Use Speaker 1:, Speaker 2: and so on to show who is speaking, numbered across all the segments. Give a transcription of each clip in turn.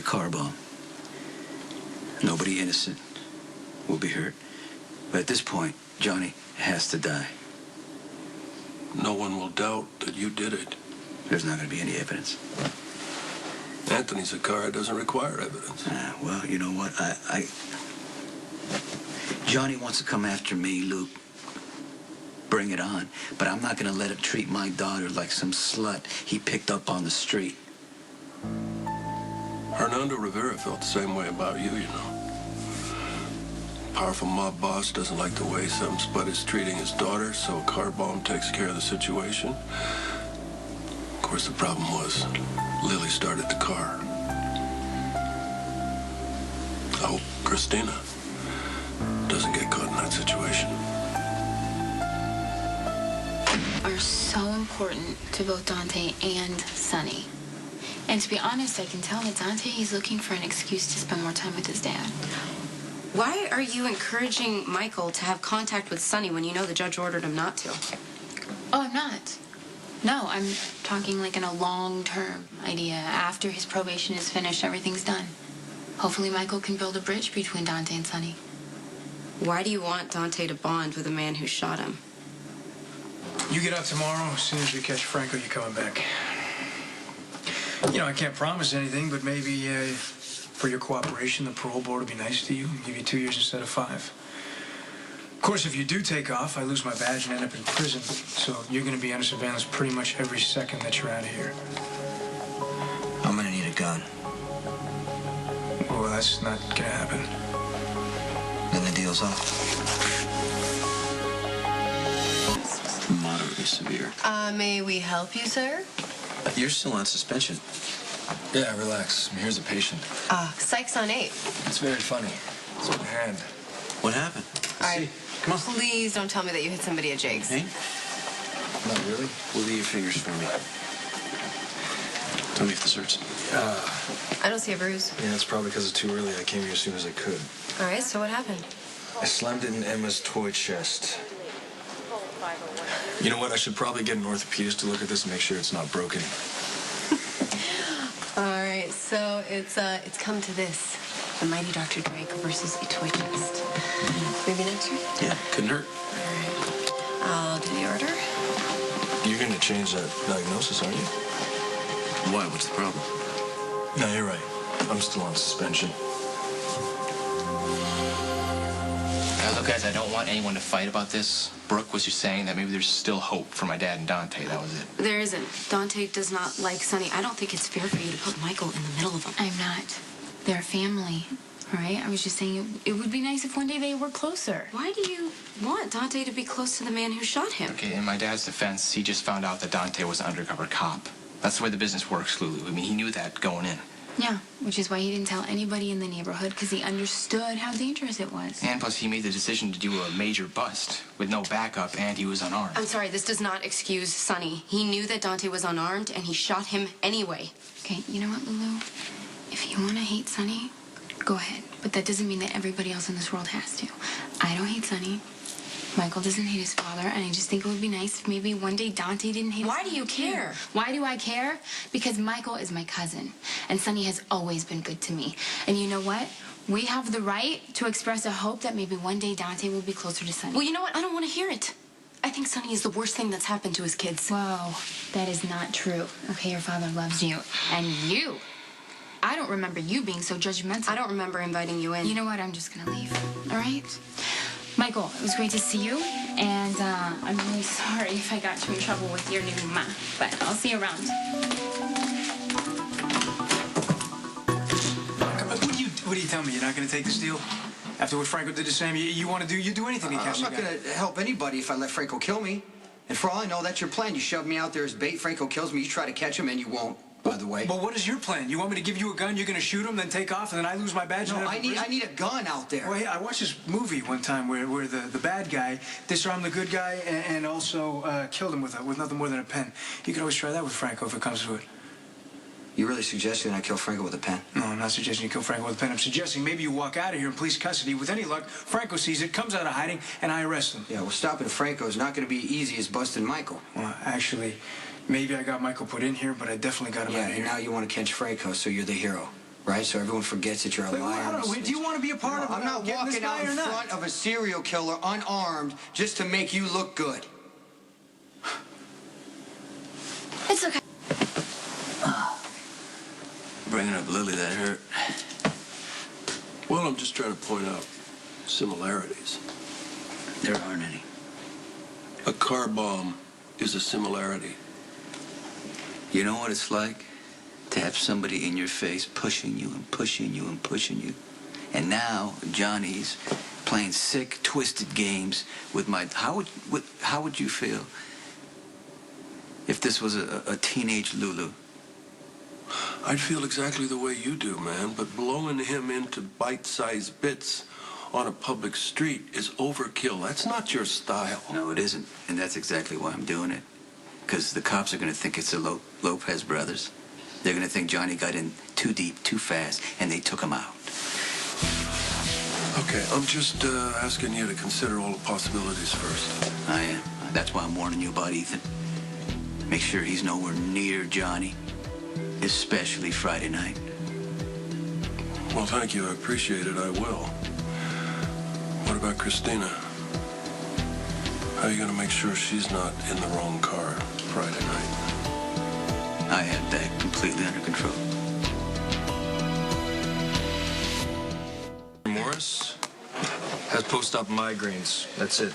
Speaker 1: car bomb. Nobody innocent will be hurt. But at this point, Johnny has to die.
Speaker 2: No one will doubt that you did it.
Speaker 1: There's not going to be any evidence.
Speaker 2: Anthony's a car doesn't require evidence.
Speaker 1: Well, you know what? Johnny wants to come after me, Luke. Bring it on. But I'm not going to let him treat my daughter like some slut he picked up on the street.
Speaker 2: Hernando Rivera felt the same way about you, you know. Powerful mob boss doesn't like the way some spud is treating his daughter, so a car bomb takes care of the situation. Of course, the problem was Lily started the car. I hope Christina doesn't get caught in that situation.
Speaker 3: Are so important to both Dante and Sonny. And to be honest, I can tell that Dante is looking for an excuse to spend more time with his dad.
Speaker 4: Why are you encouraging Michael to have contact with Sonny when you know the judge ordered him not to?
Speaker 3: Oh, I'm not. No, I'm talking like in a long-term idea. After his probation is finished, everything's done. Hopefully Michael can build a bridge between Dante and Sonny.
Speaker 4: Why do you want Dante to bond with a man who shot him?
Speaker 5: You get out tomorrow. As soon as we catch Franco, you're coming back. You know, I can't promise anything, but maybe for your cooperation, the parole board will be nice to you and give you 2 years instead of 5. Of course, if you do take off, I lose my badge and end up in prison. So you're going to be under surveillance pretty much every second that you're out of here.
Speaker 1: I'm going to need a gun.
Speaker 5: Well, that's not going to happen.
Speaker 1: Then the deal's off. Moderately severe.
Speaker 6: May we help you, sir?
Speaker 1: You're still on suspension.
Speaker 7: Yeah, relax. Here's a patient.
Speaker 6: Psych's on 8.
Speaker 7: It's very funny. It's my hand.
Speaker 1: What happened?
Speaker 6: All right.
Speaker 1: Come on.
Speaker 6: Please don't tell me that you hit somebody at Jake's.
Speaker 1: Hey?
Speaker 7: Not really.
Speaker 1: We'll leave your fingers for me. Tell me if this hurts.
Speaker 6: I don't see a bruise.
Speaker 7: Yeah, it's probably because it's too early. I came here as soon as I could.
Speaker 6: All right, so what happened?
Speaker 7: I slammed it in Emma's toy chest. You know what? I should probably get an orthopedist to look at this and make sure it's not broken.
Speaker 6: All right, so it's come to this. The mighty Dr. Drake versus a toy chest. Maybe next week?
Speaker 1: Yeah, couldn't hurt.
Speaker 6: All right. I'll do the order.
Speaker 7: You're going to change that diagnosis, aren't you?
Speaker 1: Why? What's the problem?
Speaker 7: No, you're right. I'm still on suspension.
Speaker 8: Look, guys, I don't want anyone to fight about this. Brooke was just saying that maybe there's still hope for my dad and Dante. That was it.
Speaker 4: There isn't. Dante does not like Sonny. I don't think it's fair for you to put Michael in the middle of them.
Speaker 3: I'm not. They're family, all right? I was just saying it would be nice if one day they were closer.
Speaker 4: Why do you want Dante to be close to the man who shot him?
Speaker 8: Okay, in my dad's defense, he just found out that Dante was an undercover cop. That's the way the business works, Lulu. I mean, he knew that going in.
Speaker 3: Yeah, which is why he didn't tell anybody in the neighborhood, because he understood how dangerous it was.
Speaker 8: And plus, he made the decision to do a major bust with no backup, and he was unarmed.
Speaker 4: I'm sorry, this does not excuse Sonny. He knew that Dante was unarmed, and he shot him anyway.
Speaker 3: Okay, you know what, Lulu? If you want to hate Sonny, go ahead. But that doesn't mean that everybody else in this world has to. I don't hate Sonny. Michael doesn't hate his father, and I just think it would be nice if maybe one day Dante didn't hate his
Speaker 4: Why
Speaker 3: father.
Speaker 4: do you care?
Speaker 3: Why do I care? Because Michael is my cousin, and Sonny has always been good to me. And you know what? We have the right to express a hope that maybe one day Dante will be closer to Sonny.
Speaker 4: Well, you know what? I don't want to hear it. I think Sonny is the worst thing that's happened to his kids.
Speaker 3: Whoa, that is not true. Okay, your father loves you. And you. I don't remember you being so judgmental.
Speaker 4: I don't remember inviting you in.
Speaker 3: You know what? I'm just gonna leave. All right? Michael, it was great to see you, and I'm really sorry if I got you in trouble with your new ma, but I'll see you around.
Speaker 5: What do you tell me? You're not going to take this deal? After what Franco did the same, you want to do, you do anything to catch
Speaker 9: I'm not going to help anybody if I let Franco kill me. And for all I know, that's your plan. You shove me out there as bait, Franco kills me, you try to catch him, and you won't, by the way.
Speaker 5: But what is your plan? You want me to give you a gun, you're going to shoot him, then take off, and then I lose my badge?
Speaker 9: No, I need a gun out there.
Speaker 5: Well, hey, I watched this movie one time where the bad guy disarmed the good guy and also killed him with nothing more than a pen. You could always try that with Franco if it comes to it.
Speaker 9: You really suggesting I kill Franco with a pen?
Speaker 5: No, I'm not suggesting you kill Franco with a pen. I'm suggesting maybe you walk out of here in police custody. With any luck, Franco sees it, comes out of hiding, and I arrest him.
Speaker 9: Yeah, well, stopping Franco is not going to be easy as busting Michael.
Speaker 5: Well, actually, maybe I got Michael put in here, but I definitely got him out of
Speaker 9: Yeah,
Speaker 5: here.
Speaker 9: and now you want to catch Franco, so you're the hero. right? So everyone forgets that you're a liar.
Speaker 5: I don't know. Do you want to be a part of
Speaker 9: I'm not
Speaker 5: getting this
Speaker 9: walking out
Speaker 5: guy or
Speaker 9: in
Speaker 5: not?
Speaker 9: front of a serial killer unarmed just to make you look good.
Speaker 4: It's okay.
Speaker 1: Bringing up Lily, that hurt.
Speaker 2: Well, I'm just trying to point out similarities.
Speaker 1: There aren't any.
Speaker 2: A car bomb is a similarity.
Speaker 1: You know what it's like? To have somebody in your face pushing you and pushing you and pushing you. And now Johnny's playing sick, twisted games with my... How would you feel if this was a teenage Lulu?
Speaker 2: I'd feel exactly the way you do, man, but blowing him into bite-sized bits on a public street is overkill. That's not your style.
Speaker 1: No, it isn't. And that's exactly why I'm doing it. Because the cops are going to think it's the Lopez brothers. They're going to think Johnny got in too deep, too fast, and they took him out.
Speaker 2: Okay, I'm just asking you to consider all the possibilities first.
Speaker 1: I am. That's why I'm warning you about Ethan. Make sure he's nowhere near Johnny, especially Friday night.
Speaker 2: Well, thank you. I appreciate it. I will. What about Christina? How are you going to make sure she's not in the wrong car Friday night?
Speaker 1: I have that completely under control.
Speaker 7: Morris has post-op migraines. That's it.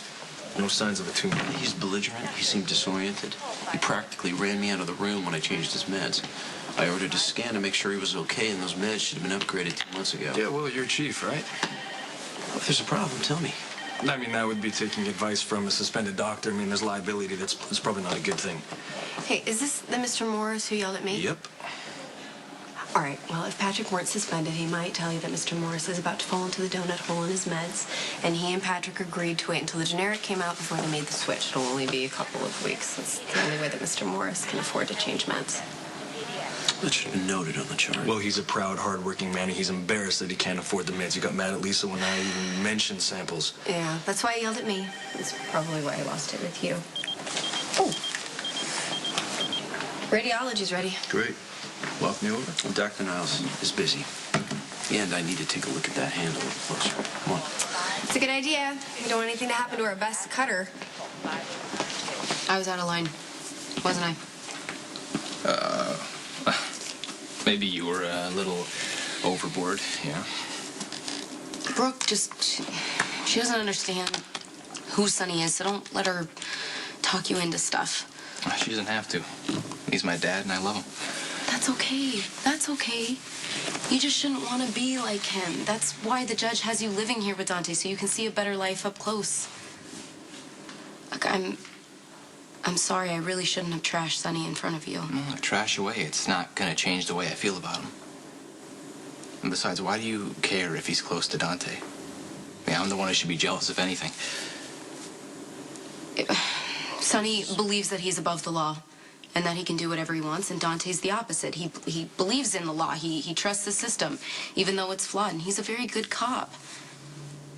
Speaker 7: No signs of a tumor.
Speaker 10: He's belligerent. He seemed disoriented. He practically ran me out of the room when I changed his meds. I ordered a scan to make sure he was okay, and those meds should have been upgraded 2 months ago.
Speaker 7: Yeah, well, you're chief, right?
Speaker 10: If there's a problem, tell me.
Speaker 7: I mean, that would be taking advice from a suspended doctor. I mean, there's liability. That's probably not a good thing.
Speaker 6: Hey, is this the Mr. Morris who yelled at me?
Speaker 7: Yep.
Speaker 6: All right, well, if Patrick weren't suspended, he might tell you that Mr. Morris is about to fall into the donut hole in his meds, and he and Patrick agreed to wait until the generic came out before they made the switch. It'll only be a couple of weeks. That's the only way that Mr. Morris can afford to change meds.
Speaker 10: That should have been noted on the chart.
Speaker 7: Well, he's a proud, hardworking man, and he's embarrassed that he can't afford the meds. He got mad at Lisa when I even mentioned samples.
Speaker 6: Yeah, that's why he yelled at me. That's probably why I lost it with you. Oh. Radiology's ready.
Speaker 10: Great. Walk me over. Well, Dr. Niles is busy. And I need to take a look at that hand a little closer. Come on.
Speaker 6: It's a good idea. We don't want anything to happen to our best cutter.
Speaker 4: I was out of line, wasn't I?
Speaker 8: Maybe you were a little overboard, yeah.
Speaker 4: Brooke she doesn't understand who Sonny is, so don't let her talk you into stuff.
Speaker 8: She doesn't have to. He's my dad, and I love him.
Speaker 4: That's okay. That's okay. You just shouldn't want to be like him. That's why the judge has you living here with Dante, so you can see a better life up close. Look, I'm sorry. I really shouldn't have trashed Sonny in front of you.
Speaker 8: No, trash away. It's not going to change the way I feel about him. And besides, why do you care if he's close to Dante? I mean, I'm the one who should be jealous, if anything.
Speaker 4: Sonny believes that he's above the law and that he can do whatever he wants, and Dante's the opposite. He believes in the law. He trusts the system, even though it's flawed, and he's a very good cop.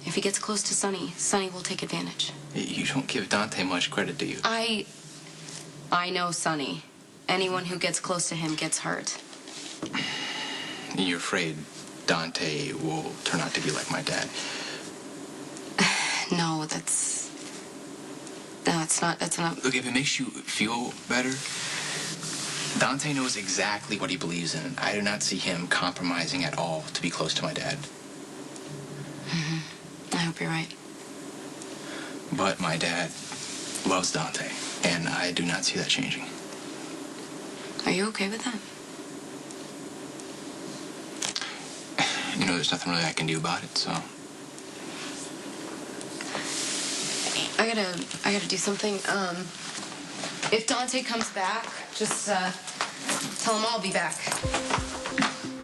Speaker 4: If he gets close to Sonny, Sonny will take advantage.
Speaker 8: You don't give Dante much credit, do you?
Speaker 4: I know Sonny. Anyone who gets close to him gets hurt.
Speaker 8: You're afraid Dante will turn out to be like my dad?
Speaker 4: No, that's not.
Speaker 8: Look, if it makes you feel better, Dante knows exactly what he believes in. I do not see him compromising at all to be close to my dad.
Speaker 4: I hope you're right.
Speaker 8: But my dad loves Dante, and I do not see that changing.
Speaker 4: Are you okay with that?
Speaker 8: You know, there's nothing really I can do about it, so...
Speaker 4: I gotta do something. If Dante comes back, just tell him I'll be back.